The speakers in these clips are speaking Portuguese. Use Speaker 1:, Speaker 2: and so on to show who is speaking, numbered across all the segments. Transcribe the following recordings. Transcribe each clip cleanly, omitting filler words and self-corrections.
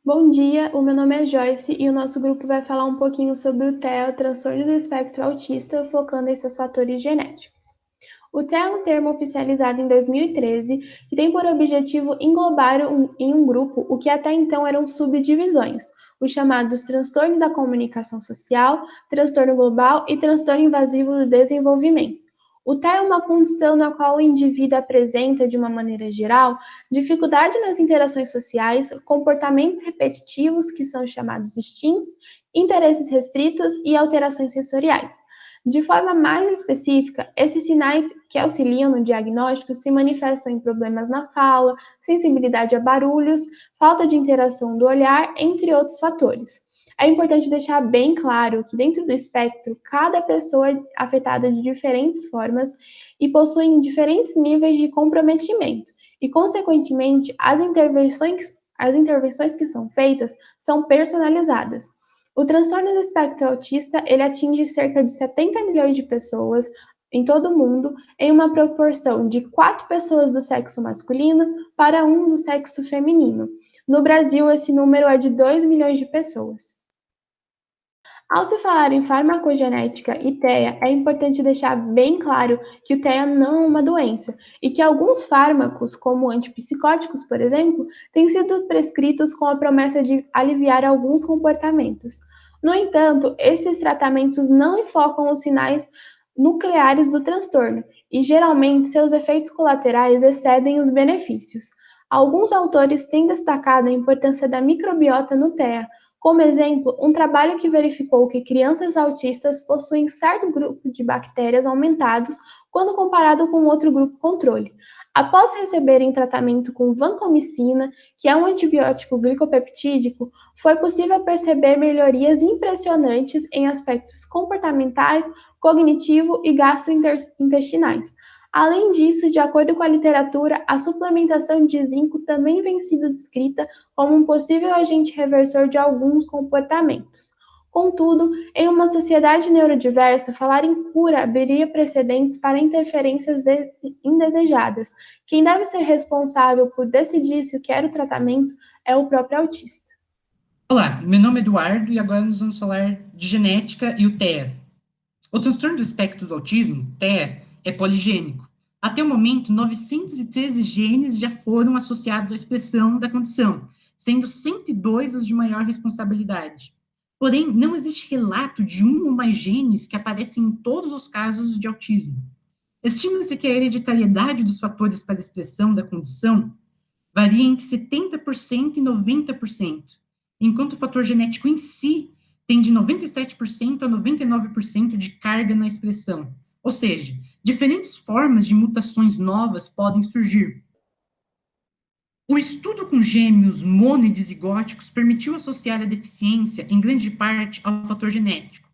Speaker 1: Bom dia, o meu nome é Joyce e o nosso grupo vai falar um pouquinho sobre o TEA, transtorno do espectro autista, focando em seus fatores genéticos. O TEA é um termo oficializado em 2013 que tem por objetivo englobar em um grupo o que até então eram subdivisões, os chamados transtorno da comunicação social, transtorno global e transtorno invasivo do desenvolvimento. O TEA é uma condição na qual o indivíduo apresenta, de uma maneira geral, dificuldade nas interações sociais, comportamentos repetitivos, que são chamados instintos, interesses restritos e alterações sensoriais. De forma mais específica, esses sinais que auxiliam no diagnóstico se manifestam em problemas na fala, sensibilidade a barulhos, falta de interação do olhar, entre outros fatores. É importante deixar bem claro que, dentro do espectro, cada pessoa é afetada de diferentes formas e possui diferentes níveis de comprometimento, e, consequentemente, as intervenções que são feitas são personalizadas. O transtorno do espectro autista, ele atinge cerca de 70 milhões de pessoas em todo o mundo, em uma proporção de 4 pessoas do sexo masculino para um do sexo feminino. No Brasil, esse número é de 2 milhões de pessoas. Ao se falar em farmacogenética e TEA, é importante deixar bem claro que o TEA não é uma doença e que alguns fármacos, como antipsicóticos, por exemplo, têm sido prescritos com a promessa de aliviar alguns comportamentos. No entanto, esses tratamentos não enfocam os sinais nucleares do transtorno e geralmente seus efeitos colaterais excedem os benefícios. Alguns autores têm destacado a importância da microbiota no TEA, como exemplo, um trabalho que verificou que crianças autistas possuem certo grupo de bactérias aumentados quando comparado com outro grupo controle. Após receberem tratamento com vancomicina, que é um antibiótico glicopeptídico, foi possível perceber melhorias impressionantes em aspectos comportamentais, cognitivo e gastrointestinais. Além disso, de acordo com a literatura, a suplementação de zinco também vem sendo descrita como um possível agente reversor de alguns comportamentos. Contudo, em uma sociedade neurodiversa, falar em cura abriria precedentes para interferências indesejadas. Quem deve ser responsável por decidir se quer o tratamento é o próprio autista.
Speaker 2: Olá, meu nome é Eduardo e agora nós vamos falar de genética e o TEA. O transtorno do espectro do autismo, TEA, é poligênico. Até o momento, 913 genes já foram associados à expressão da condição, sendo 102 os de maior responsabilidade. Porém, não existe relato de um ou mais genes que aparecem em todos os casos de autismo. Estima-se que a hereditariedade dos fatores para a expressão da condição varia entre 70% e 90%, enquanto o fator genético em si tem de 97% a 99% de carga na expressão. Ou seja, diferentes formas de mutações novas podem surgir. O estudo com gêmeos mono e dizigóticos permitiu associar a deficiência, em grande parte, ao fator genético.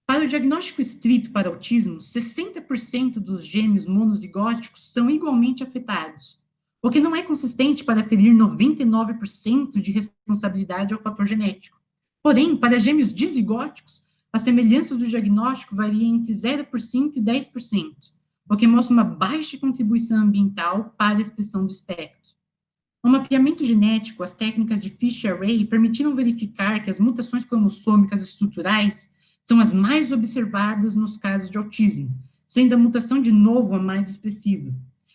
Speaker 2: Para o diagnóstico estrito para autismo, 60% dos gêmeos monozigóticos são igualmente afetados, o que não é consistente para aferir 99% de responsabilidade ao fator genético. Porém, para gêmeos dizigóticos, a semelhança do diagnóstico varia entre 0% e 10%, o que mostra uma baixa contribuição ambiental para a expressão do espectro. No mapeamento genético, as técnicas de Fisher-Array permitiram verificar que as mutações cromossômicas estruturais são as mais observadas nos casos de autismo, sendo a mutação de novo a mais expressiva.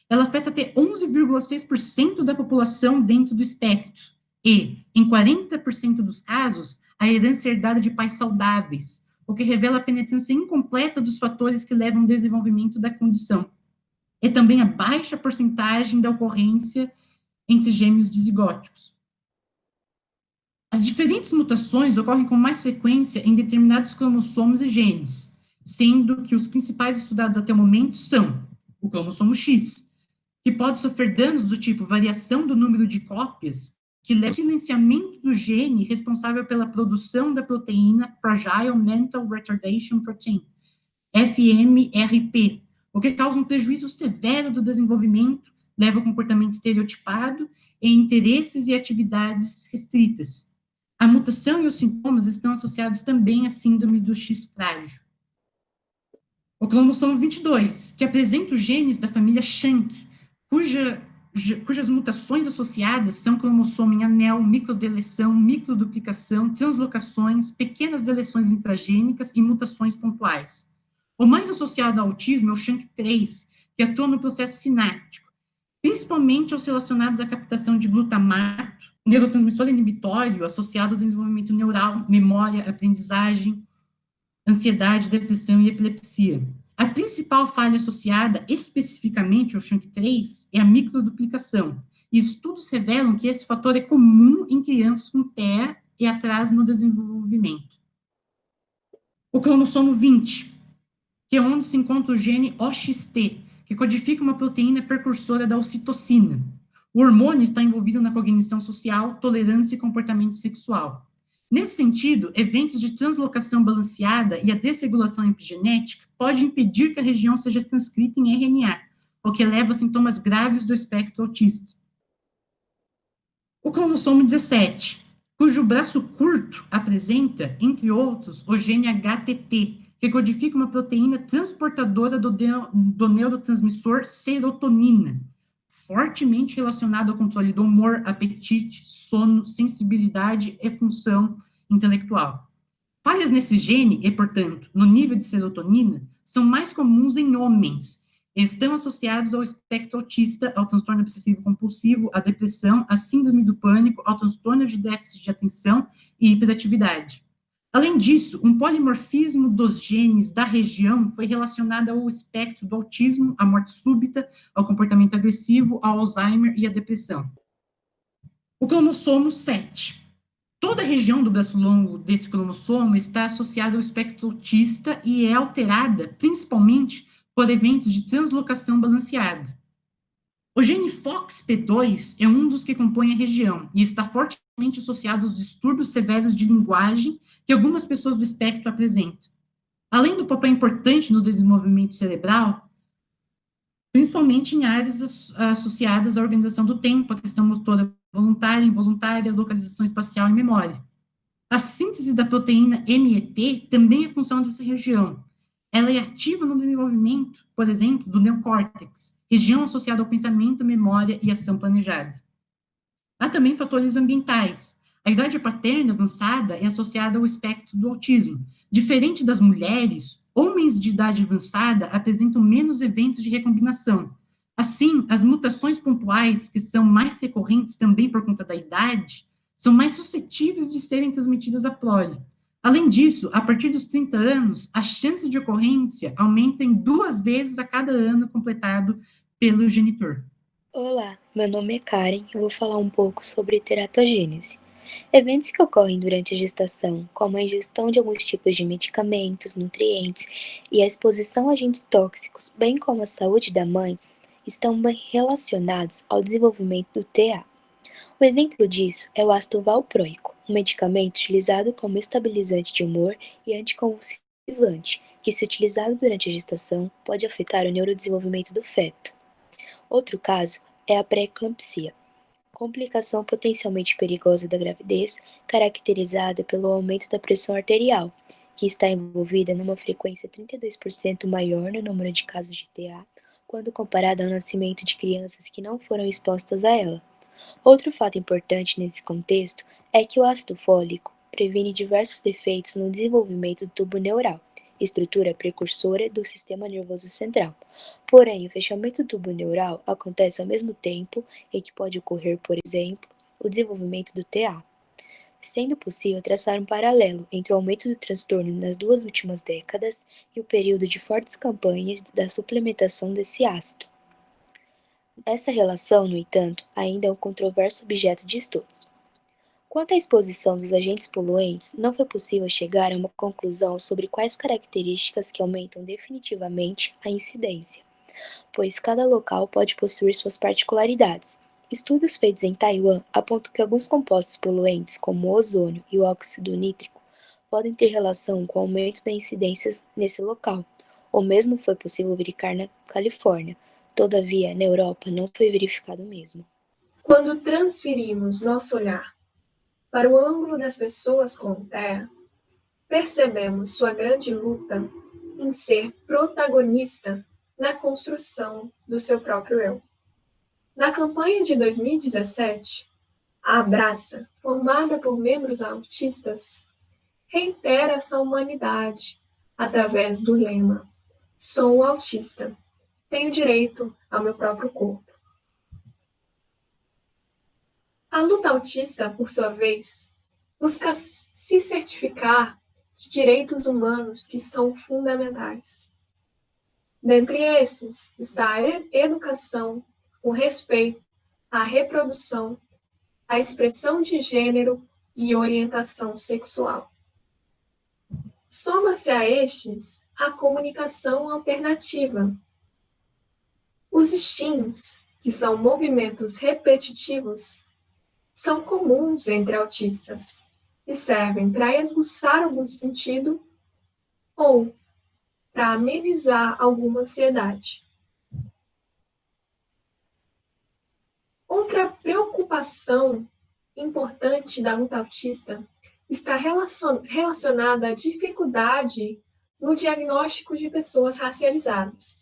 Speaker 2: Ela afeta até 11,6% da população dentro do espectro e, em 40% dos casos, a herança herdada de pais saudáveis, o que revela a penetrância incompleta dos fatores que levam ao desenvolvimento da condição. E também a baixa porcentagem da ocorrência entre gêmeos dizigóticos. As diferentes mutações ocorrem com mais frequência em determinados cromossomos e genes, sendo que os principais estudados até o momento são o cromossomo X, que pode sofrer danos do tipo variação do número de cópias, que leva ao silenciamento do gene responsável pela produção da proteína Fragile Mental Retardation Protein, FMRP, o que causa um prejuízo severo do desenvolvimento, leva ao comportamento estereotipado e interesses e atividades restritas. A mutação e os sintomas estão associados também à síndrome do X frágil. O cromossomo 22, que apresenta os genes da família Shank, cuja cujas mutações associadas são cromossomo em anel, microdeleção, microduplicação, translocações, pequenas deleções intragênicas e mutações pontuais. O mais associado ao autismo é o SHANK3, que atua no processo sináptico, principalmente os relacionados à captação de glutamato, neurotransmissor inibitório associado ao desenvolvimento neural, memória, aprendizagem, ansiedade, depressão e epilepsia. A principal falha associada especificamente ao SHANK3 é a microduplicação, e estudos revelam que esse fator é comum em crianças com TEA e atraso no desenvolvimento. O cromossomo 20, que é onde se encontra o gene OXT, que codifica uma proteína precursora da ocitocina. O hormônio está envolvido na cognição social, tolerância e comportamento sexual. Nesse sentido, eventos de translocação balanceada e a desregulação epigenética podem impedir que a região seja transcrita em RNA, o que leva a sintomas graves do espectro autista. O cromossomo 17, cujo braço curto apresenta, entre outros, o gene HTT, que codifica uma proteína transportadora do neurotransmissor serotonina, fortemente relacionado ao controle do humor, apetite, sono, sensibilidade e função intelectual. Falhas nesse gene e, portanto, no nível de serotonina, são mais comuns em homens. Estão associados ao espectro autista, ao transtorno obsessivo-compulsivo, à depressão, à síndrome do pânico, ao transtorno de déficit de atenção e hiperatividade. Além disso, um polimorfismo dos genes da região foi relacionado ao espectro do autismo, à morte súbita, ao comportamento agressivo, ao Alzheimer e à depressão. O cromossomo 7. Toda a região do braço longo desse cromossomo está associada ao espectro autista e é alterada, principalmente, por eventos de translocação balanceada. O gene FOXP2 é um dos que compõe a região e está fortemente associado aos distúrbios severos de linguagem que algumas pessoas do espectro apresentam. Além do papel importante no desenvolvimento cerebral, principalmente em áreas associadas à organização do tempo, a questão motora voluntária, involuntária, localização espacial e memória. A síntese da proteína MET também é função dessa região. Ela é ativa no desenvolvimento, por exemplo, do neocórtex, região associada ao pensamento, memória e ação planejada. Há também fatores ambientais. A idade paterna avançada é associada ao espectro do autismo. Diferente das mulheres, homens de idade avançada apresentam menos eventos de recombinação. Assim, as mutações pontuais, que são mais recorrentes também por conta da idade, são mais suscetíveis de serem transmitidas à prole. Além disso, a partir dos 30 anos, a chance de ocorrência aumenta em 2 vezes a cada ano completado pelo genitor.
Speaker 3: Olá, meu nome é Karen e eu vou falar um pouco sobre teratogênese. Eventos que ocorrem durante a gestação, como a ingestão de alguns tipos de medicamentos, nutrientes e a exposição a agentes tóxicos, bem como a saúde da mãe, estão bem relacionados ao desenvolvimento do TA. Um exemplo disso é o ácido valproico, um medicamento utilizado como estabilizante de humor e anticonvulsivante, que, se utilizado durante a gestação, pode afetar o neurodesenvolvimento do feto. Outro caso é a pré-eclâmpsia, complicação potencialmente perigosa da gravidez, caracterizada pelo aumento da pressão arterial, que está envolvida numa frequência 32% maior no número de casos de TA, quando comparada ao nascimento de crianças que não foram expostas a ela. Outro fato importante nesse contexto é que o ácido fólico previne diversos defeitos no desenvolvimento do tubo neural, estrutura precursora do sistema nervoso central. Porém, o fechamento do tubo neural acontece ao mesmo tempo em que pode ocorrer, por exemplo, o desenvolvimento do TA, sendo possível traçar um paralelo entre o aumento do transtorno nas 2 últimas décadas e o período de fortes campanhas da suplementação desse ácido. Essa relação, no entanto, ainda é um controverso objeto de estudos. Quanto à exposição dos agentes poluentes, não foi possível chegar a uma conclusão sobre quais características que aumentam definitivamente a incidência, pois cada local pode possuir suas particularidades. Estudos feitos em Taiwan apontam que alguns compostos poluentes, como o ozônio e o óxido nítrico, podem ter relação com o aumento da incidência nesse local. O mesmo foi possível verificar na Califórnia. Todavia, na Europa não foi verificado o mesmo.
Speaker 4: Quando transferimos nosso olhar para o ângulo das pessoas com TEA, percebemos sua grande luta em ser protagonista na construção do seu próprio eu. Na campanha de 2017, a Abraça, formada por membros autistas, reitera essa humanidade através do lema: sou autista, tenho direito ao meu próprio corpo. A luta autista, por sua vez, busca se certificar de direitos humanos que são fundamentais. Dentre esses está a educação, o respeito, a reprodução, a expressão de gênero e orientação sexual. Soma-se a estes a comunicação alternativa. Os estímulos, que são movimentos repetitivos, são comuns entre autistas e servem para esboçar algum sentido ou para amenizar alguma ansiedade. Outra preocupação importante da luta autista está relacionada à dificuldade no diagnóstico de pessoas racializadas.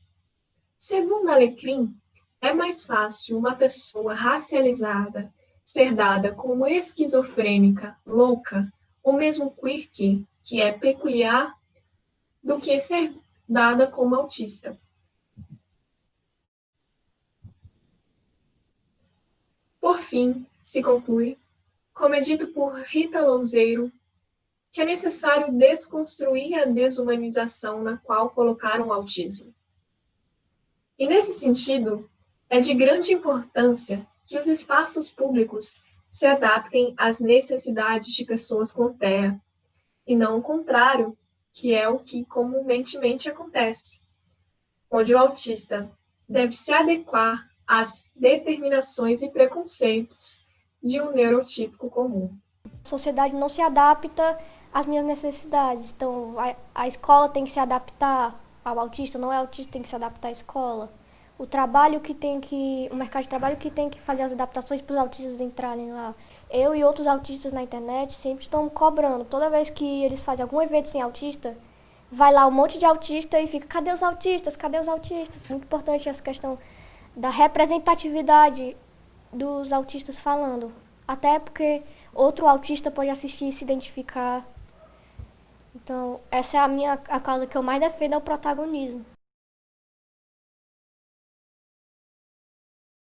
Speaker 4: Segundo Alecrim, é mais fácil uma pessoa racializada ser dada como esquizofrênica, louca, ou mesmo quirky, que é peculiar, do que ser dada como autista. Por fim, se conclui, como é dito por Rita Louzeiro, que é necessário desconstruir a desumanização na qual colocaram o autismo. E nesse sentido, é de grande importância que os espaços públicos se adaptem às necessidades de pessoas com TEA, e não o contrário, que é o que comumente acontece, onde o autista deve se adequar às determinações e preconceitos de um neurotípico comum.
Speaker 5: A sociedade não se adapta às minhas necessidades, então a escola tem que se adaptar ao autista, não é o autista que tem que se adaptar à escola. O mercado de trabalho que tem que fazer as adaptações para os autistas entrarem lá. Eu e outros autistas na internet sempre estão cobrando. Toda vez que eles fazem algum evento sem autista, vai lá um monte de autista e fica, cadê os autistas? Cadê os autistas? Muito importante essa questão da representatividade dos autistas falando. Até porque outro autista pode assistir e se identificar. Então, essa é a causa que eu mais defendo, é o protagonismo.